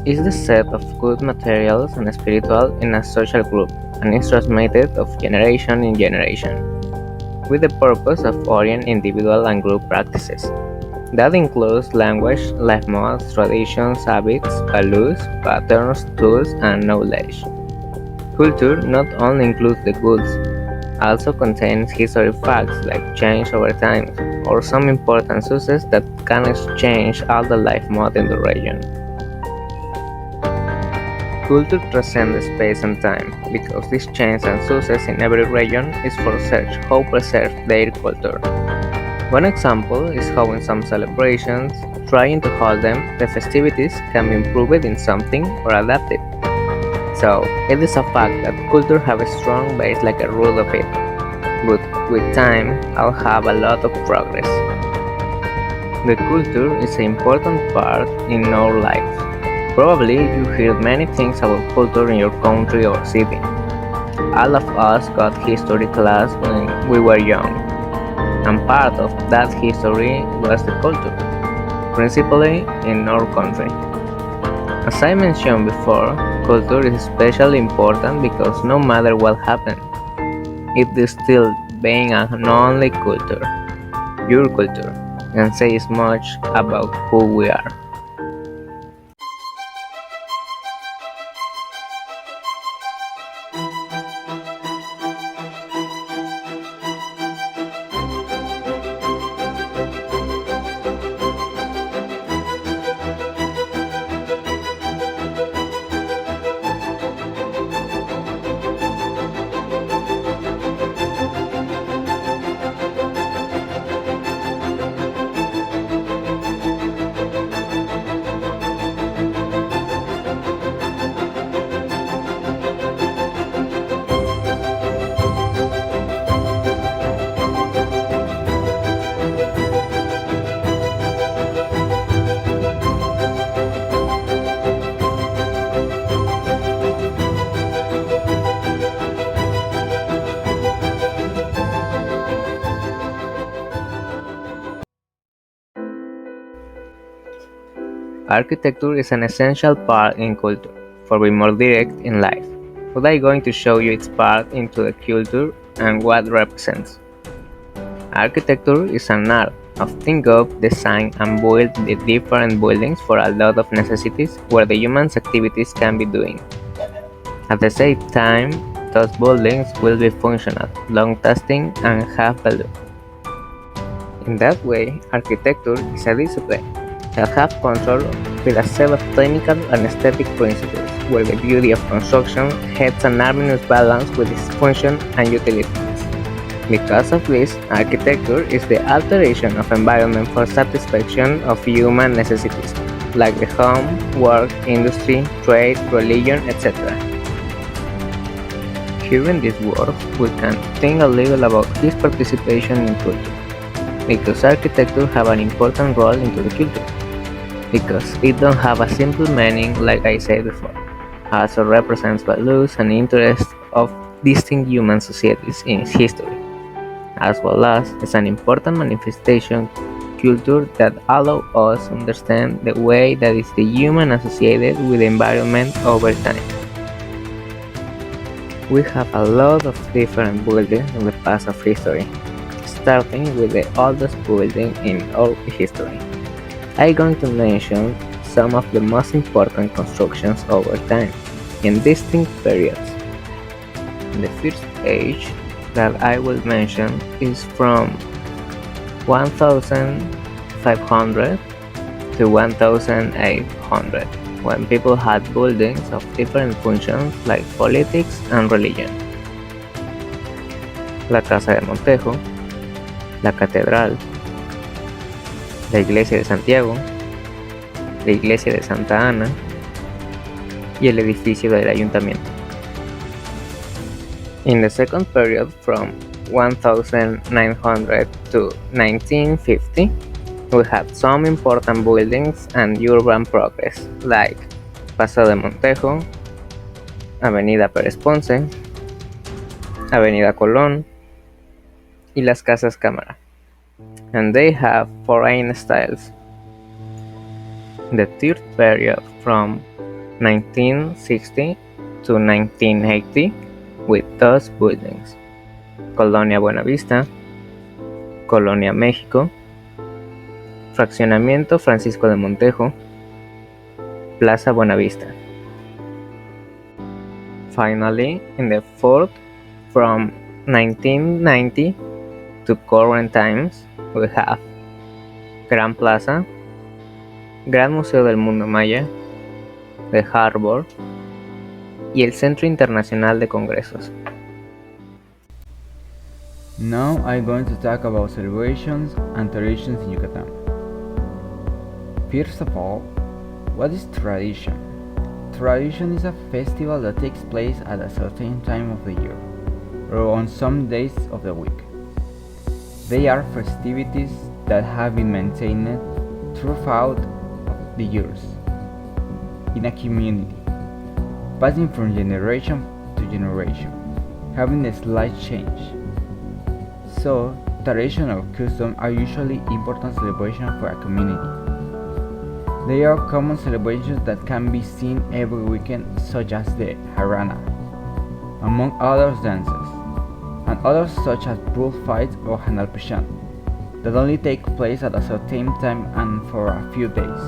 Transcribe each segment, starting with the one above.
is the set of good materials and spiritual in a social group and is transmitted of generation in generation, with the purpose of orient individual and group practices. That includes language, life modes, traditions, habits, values, patterns, tools, and knowledge. Culture not only includes the goods, also contains historic facts like change over time, or some important sources that can exchange all the life mode in the region. Culture transcends space and time, because these chains and sources in every region is for search how preserve their culture. One example is how in some celebrations, trying to hold them, the festivities can be improved in something or adapted. So, it is a fact that culture have a strong base like a root of it, but with time, I'll have a lot of progress. The culture is an important part in our lives. Probably you heard many things about culture in your country or city. All of us got history class when we were young, and part of that history was the culture, principally in our country. As I mentioned before, culture is especially important because no matter what happens, it is still being an only culture, your culture, and says much about who we are. Architecture is an essential part in culture, for being more direct in life. But I'm going to show you its part into the culture and what it represents. Architecture is an art of think of, design, and build the different buildings for a lot of necessities where the human's activities can be doing. At the same time, those buildings will be functional, long-lasting, and have value. In that way, architecture is a discipline that have control with a set of technical and aesthetic principles, where the beauty of construction has an harmonious balance with its function and utility. Because of this, architecture is the alteration of environment for satisfaction of human necessities, like the home, work, industry, trade, religion, etc. Hearing these words, we can think a little about his participation in culture, because architecture have an important role into the culture, because it don't have a simple meaning like I said before, also represents values and interests of distinct human societies in its history, as well as is an important manifestation culture that allow us to understand the way that is the human associated with the environment over time. We have a lot of different buildings in the past of history, starting with the oldest building in our history. I'm going to mention some of the most important constructions over time, in distinct periods. The first age that I will mention is from 1500 to 1800, when people had buildings of different functions like politics and religion. La Casa de Montejo, la Catedral, la Iglesia de Santiago, la Iglesia de Santa Ana y el edificio del Ayuntamiento. In the second period from 1900 to 1950, we had some important buildings and urban progress like Paseo de Montejo, Avenida Pérez Ponce, Avenida Colón y las Casas Cámara, and they have foreign styles. The third period from 1960 to 1980 with those buildings: Colonia Buenavista, Colonia México, Fraccionamiento Francisco de Montejo, Plaza Buenavista. Finally, in the fourth, from 1990 to current times, we have Gran Plaza, Gran Museo del Mundo Maya, The Harbor y el Centro Internacional de Congresos. Now I'm going to talk about celebrations and traditions in Yucatan. First of all, what is tradition? Tradition is a festival that takes place at a certain time of the year, or on some days of the week. They are festivities that have been maintained throughout the years in a community, passing from generation to generation, having a slight change. So, tradition or custom are usually important celebrations for a community. They are common celebrations that can be seen every weekend, such as the Harana, among other dances, and others such as bullfights or Hanalpishan, that only take place at a certain time and for a few days.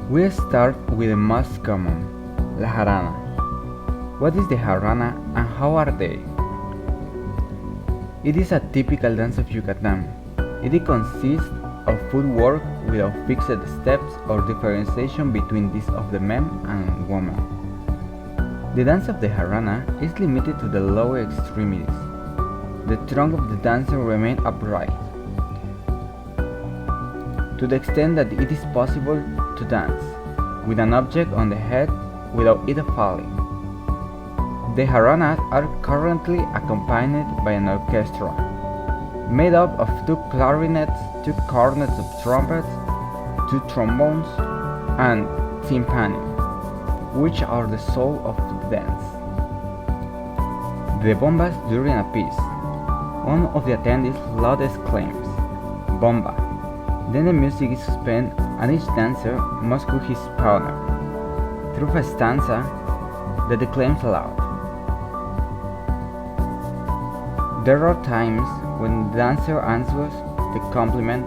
We start with the most common, La Jarana. What is the Jarana and how are they? It is a typical dance of Yucatan. It consists of footwork without fixed steps or differentiation between these of the men and women. The dance of the Jarana is limited to the lower extremities. The trunk of the dancer remains upright, to the extent that it is possible to dance with an object on the head without it falling. The Haranas are currently accompanied by an orchestra, made up of 2 clarinets, 2 cornets of trumpets, 2 trombones, and timpani, which are the soul of the dance. The bombas during a piece. One of the attendees loudly exclaims, "Bomba!" Then the music is suspended and each dancer must cue his partner through a stanza that declaims aloud. There are times when the dancer answers the compliment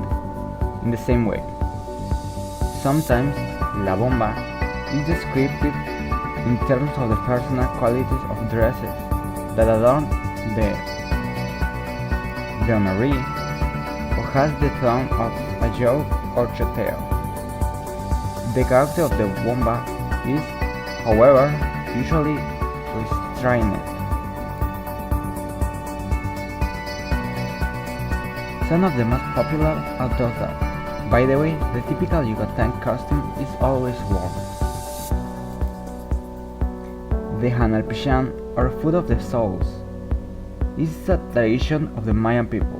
in the same way. Sometimes La Bomba is descriptive in terms of the personal qualities of dresses that adorn the Marie, or has the tone of a joke or choteo. The character of the bomba is, however, usually restrained. Some of the most popular are those that, by the way, the typical Yucatan costume is always worn. The Hanalpishan, or Food of the Souls, is a tradition of the Mayan people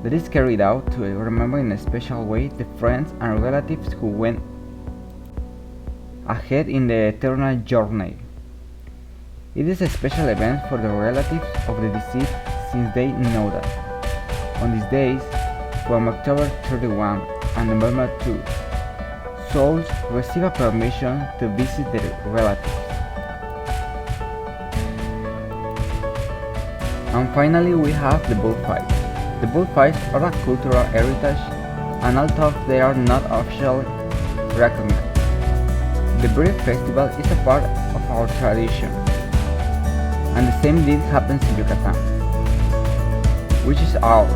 that is carried out to remember in a special way the friends and relatives who went ahead in the eternal journey. It is a special event for the relatives of the deceased since they know that on these days, from October 31 and November 2, souls receive a permission to visit their relatives. And finally we have the bullfights. The bullfights are a cultural heritage, and although they are not officially recognized, the Brave Festival is a part of our tradition. And the same thing happens in Yucatan, which is ours.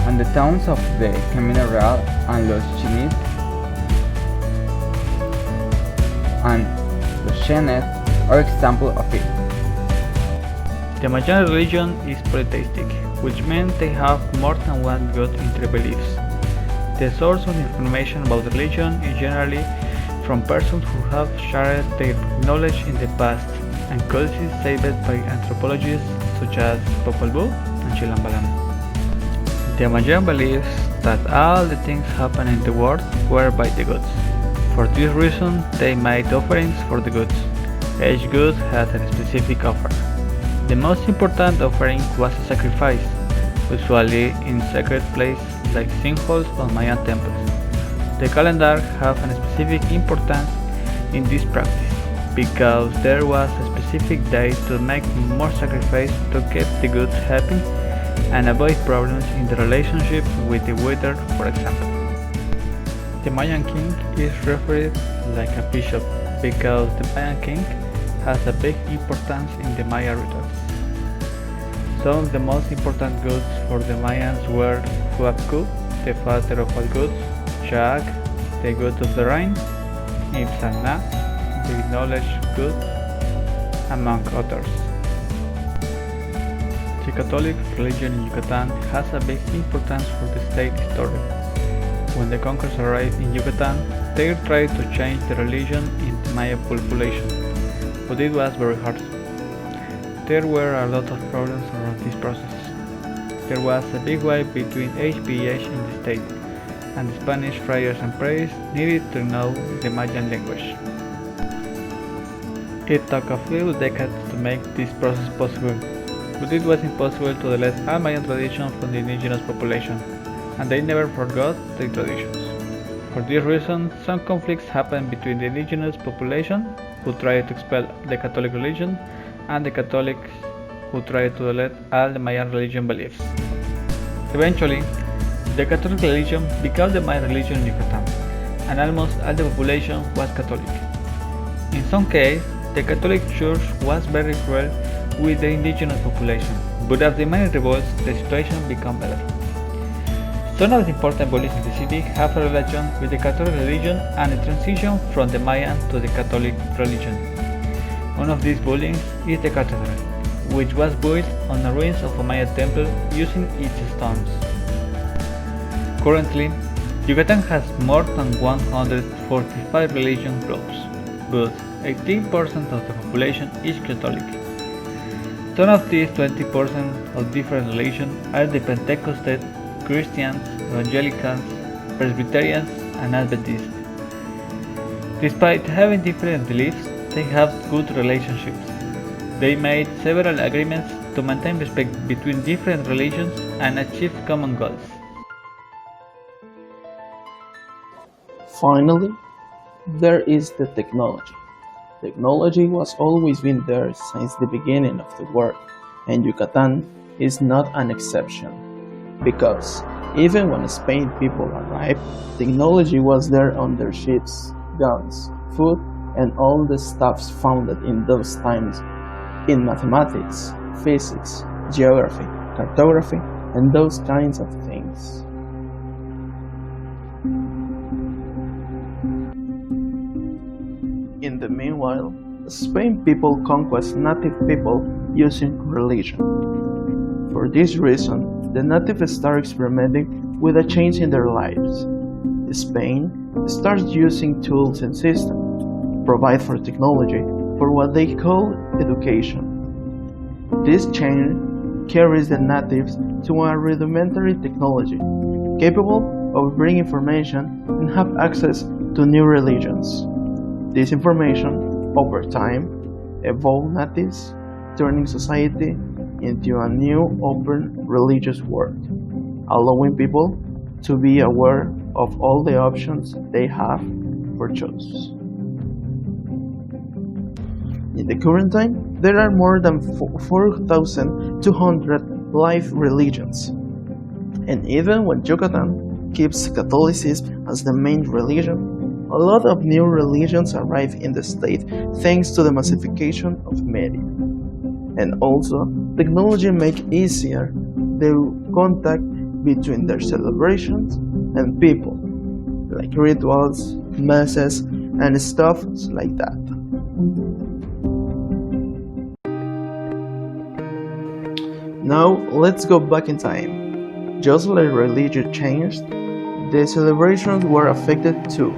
And the towns of the Camino Real and Los Chinis and Los Chenes are examples of it. The Mayan religion is polytheistic, which means they have more than one god in their beliefs. The source of information about religion is generally from persons who have shared their knowledge in the past and codices saved by anthropologists such as Popol Vuh and Chilambalam. The Mayan believes that all the things happening in the world were by the gods. For this reason, they made offerings for the gods. Each god had a specific offer. The most important offering was a sacrifice, usually in sacred places like sinkholes or Mayan temples. The calendar have a specific importance in this practice because there was a specific day to make more sacrifice to keep the goods happy and avoid problems in the relationship with the waiter, for example. The Mayan king is referred like a bishop because the Mayan king has a big importance in the Maya rituals. Some of the most important goods for the Mayans were Huapcu, the father of all goods, Chac, the god of the rain, Ipsana, the knowledge god, among others. The Catholic religion in Yucatan has a big importance for the state history. When the conquerors arrived in Yucatan, they tried to change the religion in the Maya population, but it was very hard. There were a lot of problems around this process. There was a big fight between HBH in the state, and the Spanish friars and priests needed to know the Mayan language. It took a few decades to make this process possible, but it was impossible to delete all Mayan tradition from the indigenous population, and they never forgot their traditions. For this reason, some conflicts happened between the indigenous population, who tried to expel the Catholic religion, and the Catholics, who tried to delete all the Mayan religion beliefs. Eventually, the Catholic religion became the Mayan religion in Yucatan, and almost all the population was Catholic. In some cases, the Catholic Church was very cruel with the indigenous population, but as the Mayan revolts, the situation became better. Some of the important beliefs in the city have a relation with the Catholic religion and the transition from the Mayan to the Catholic religion. One of these buildings is the cathedral, which was built on the ruins of a Maya temple using its stones. Currently, Yucatan has more than 145 religion groups, but 18% of the population is Catholic. Some of these 20% of different religions are the Pentecostal, Christians, Evangelicals, Presbyterians, and Adventists. Despite having different beliefs, they have good relationships. They made several agreements to maintain respect between different religions and achieve common goals. Finally, there is the technology. Technology was always been there since the beginning of the world, and Yucatan is not an exception. Because even when Spain people arrived, technology was there on their ships, guns, food, and all the stuffs founded in those times in mathematics, physics, geography, cartography, and those kinds of things. In the meanwhile, Spain people conquest native people using religion. For this reason, the natives start experimenting with a change in their lives. Spain starts using tools and systems provide for technology for what they call education. This change carries the natives to a rudimentary technology capable of bringing information and have access to new religions. This information, over time, evolved natives, turning society into a new open religious world, allowing people to be aware of all the options they have for choice. In the current time, there are more than 4,200 live religions. And even when Yucatan keeps Catholicism as the main religion, a lot of new religions arrive in the state thanks to the massification of media. And also, technology makes easier the contact between their celebrations and people, like rituals, masses, and stuff like that. Now, let's go back in time. Just like religion changed, the celebrations were affected too,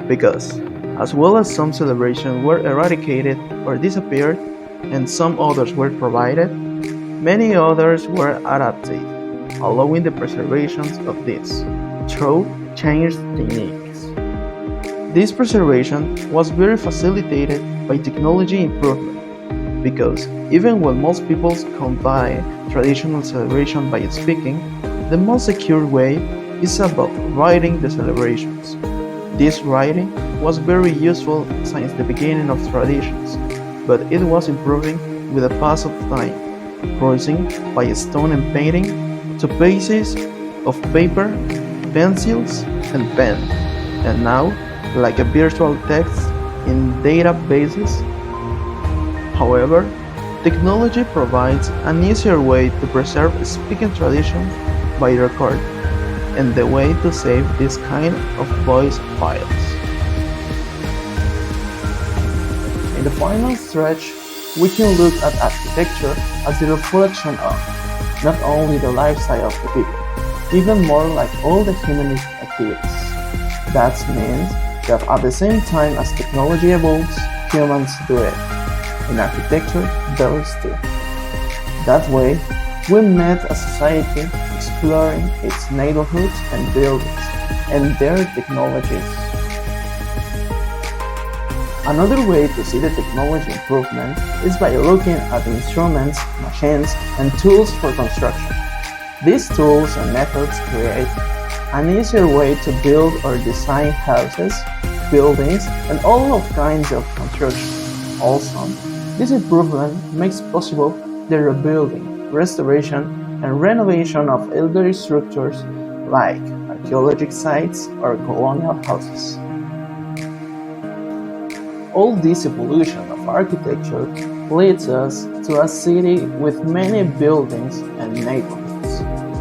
because as well as some celebrations were eradicated or disappeared, and some others were provided, many others were adapted, allowing the preservation of these through changed techniques. This preservation was very facilitated by technology improvement, because even when most people combine traditional celebration by speaking, the most secure way is about writing the celebrations, This writing was very useful since the beginning of traditions, but it was improving with the pass of time, crossing by stone and painting to pieces of paper, pencils, and pen, and now like a virtual text in databases. However, technology provides an easier way to preserve speaking tradition by recording, and the way to save this kind of voice files. In the final stretch, we can look at architecture as the reflection of not only the lifestyle of the people, even more like all the humanist activities. That means that at the same time as technology evolves, humans do it. In architecture, those too. That way, we met a society exploring its neighborhoods and buildings and their technologies. Another way to see the technology improvement is by looking at instruments, machines, and tools for construction. These tools and methods create an easier way to build or design houses, buildings, and all of kinds of construction. Also, this improvement makes possible the rebuilding, restoration, and renovation of elderly structures like archaeological sites or colonial houses. All this evolution of architecture leads us to a city with many buildings and neighborhoods,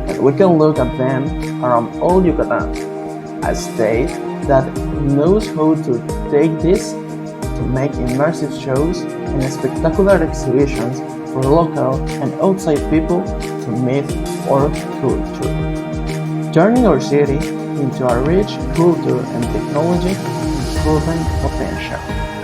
and we can look at them around all Yucatan, a state that knows how to take this to make immersive shows and spectacular exhibitions for local and outside people to meet our culture, turning our city into a rich culture and technology improvement potential.